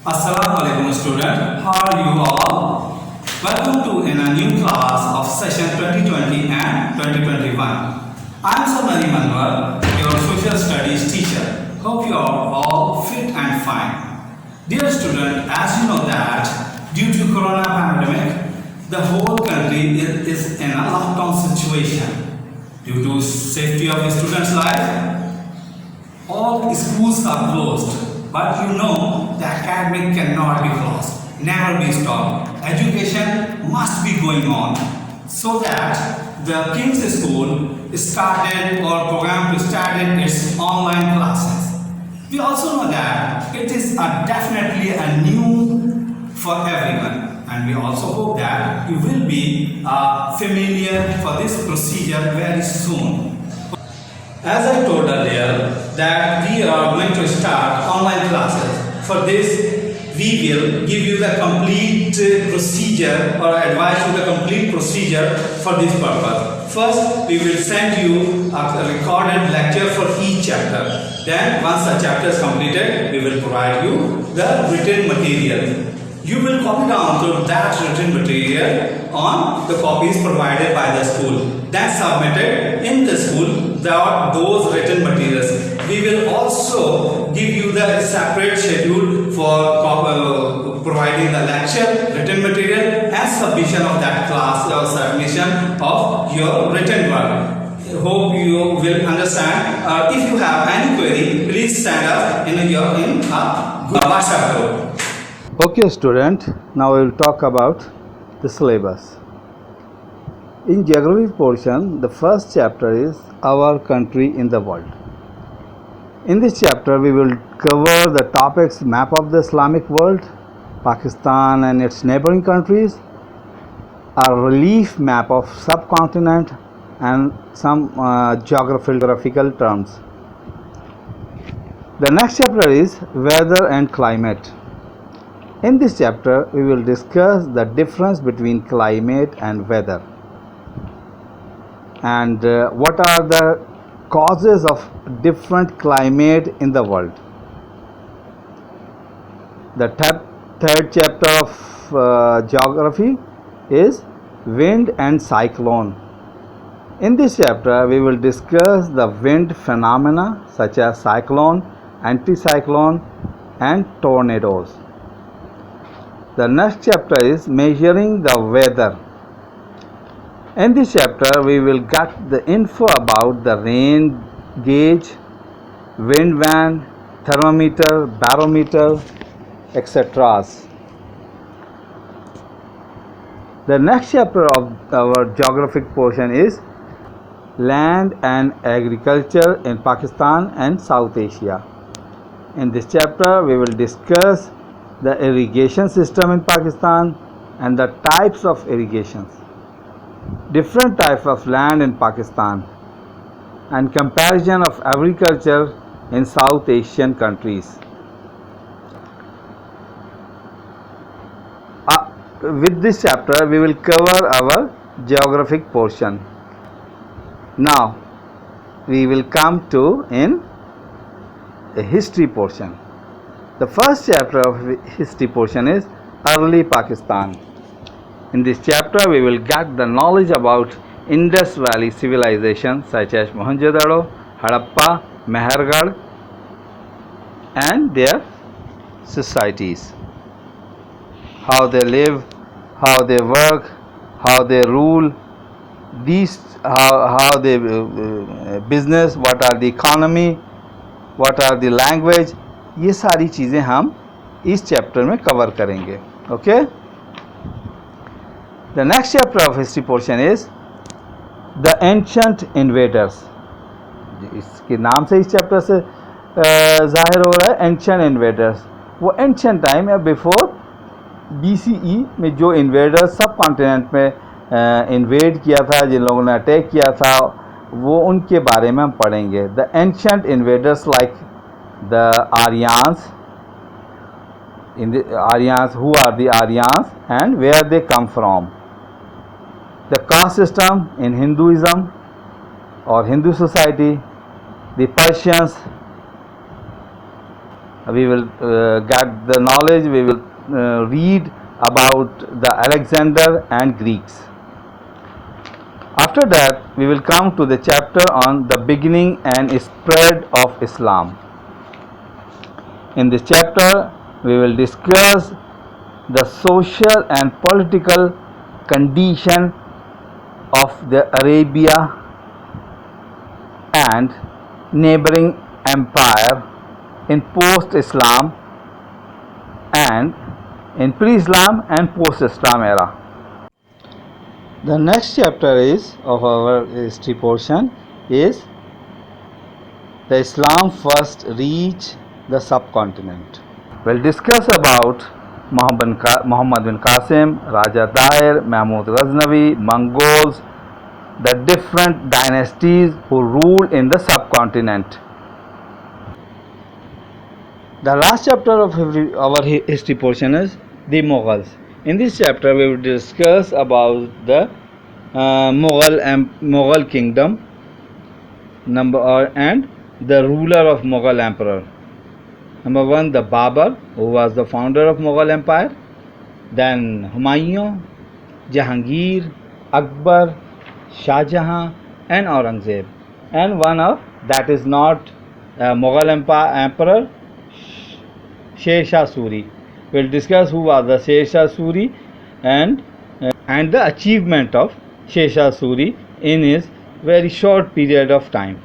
Assalamu alaikum student, how are you all? Welcome to a new class of session 2020 and 2021. I am Samari Manwar, your social studies teacher. Hope you are all fit and fine. Dear student, as you know that due to corona pandemic, the whole country is in a lockdown situation. Due to safety of students' life, all schools are closed. But you know the academic cannot be closed, never be stopped. Education must be going on. So that the King's School started or programmed to start its online classes. We also know that it is definitely a new for everyone. And we also hope that you will be familiar for this procedure very soon. As I told earlier that we are going to start online classes. For this, we will give you the complete procedure or advise you the complete procedure for this purpose. First, we will send you a recorded lecture for each chapter. Then, once the chapter is completed, we will provide you the written material. You will copy down to that written material on the copies provided by the school. Then submitted in the school those written materials. We will also give you the separate schedule for providing the lecture, written material and submission of that class or submission of your written work. Hope you will understand. If you have any query, please send us in a WhatsApp group. Okay student, now we will talk about the syllabus. In geography portion, the first chapter is our country in the world. In this chapter, we will cover the topics map of the Islamic world, Pakistan and its neighboring countries, a relief map of subcontinent and some geographical terms. The next chapter is weather and climate. In this chapter, we will discuss the difference between climate and weather and what are the causes of different climate in the world. The third chapter of geography is wind and cyclone. In this chapter, we will discuss the wind phenomena such as cyclone, anticyclone and tornadoes. The next chapter is measuring the weather. In this chapter, we will get the info about the rain gauge, wind van, thermometer, barometer, etc. The next chapter of our geographic portion is land and agriculture in Pakistan and South Asia. In this chapter, we will discuss the irrigation system in Pakistan and the types of irrigations, different types of land in Pakistan and comparison of agriculture in South Asian countries. With this chapter, we will cover our geographic portion. Now, we will come to in a history portion. The first chapter of history portion is early Pakistan. In this chapter, we will get the knowledge about Indus Valley civilization such as Mohenjo-daro, Harappa, Mehergarh and their societies. How they live, how they work, how they rule, how they business, what are the economy, what are the language. ये सारी चीज़ें हम इस chapter में cover करेंगे. Okay. The next chapter of history portion is the ancient invaders. इसके नाम से इस चैप्टर से जाहिर हो रहा है एंशंट इन्वेडर्स. वो एंशंट टाइम या बिफोर BCE में जो इन्वेडर्स सब कॉन्टिनेंट में इन्वेड किया था, जिन लोगों ने अटैक किया था, वो उनके बारे में हम पढ़ेंगे. The ancient invaders like the Aryans, who are the Aryans and where they come from. The caste system in Hinduism or Hindu society, the Persians, we will get the knowledge, we will read about the Alexander and Greeks. After that, we will come to the chapter on the beginning and spread of Islam. In this chapter, we will discuss the social and political condition of the Arabia and neighboring empire in post-Islam and in pre-Islam and post-Islam era. The next chapter is of our history portion is the Islam first reach the subcontinent. We'll discuss about Muhammad bin Qasim, Raja Tahir, Mahmud Ghaznavi, Mongols, the different dynasties who ruled in the subcontinent. The last chapter of our history portion is the Mughals. In this chapter, we will discuss about the Mughal kingdom and the ruler of Mughal emperor. Number 1, the Babur, who was the founder of Mughal Empire. Then Humayun, Jahangir, Akbar, Shah Jahan, and Aurangzeb. And one of that is not Mughal emperor, Sher Shah Suri. We will discuss who was the Sher Shah Suri and the achievement of Sher Shah Suri in his very short period of time.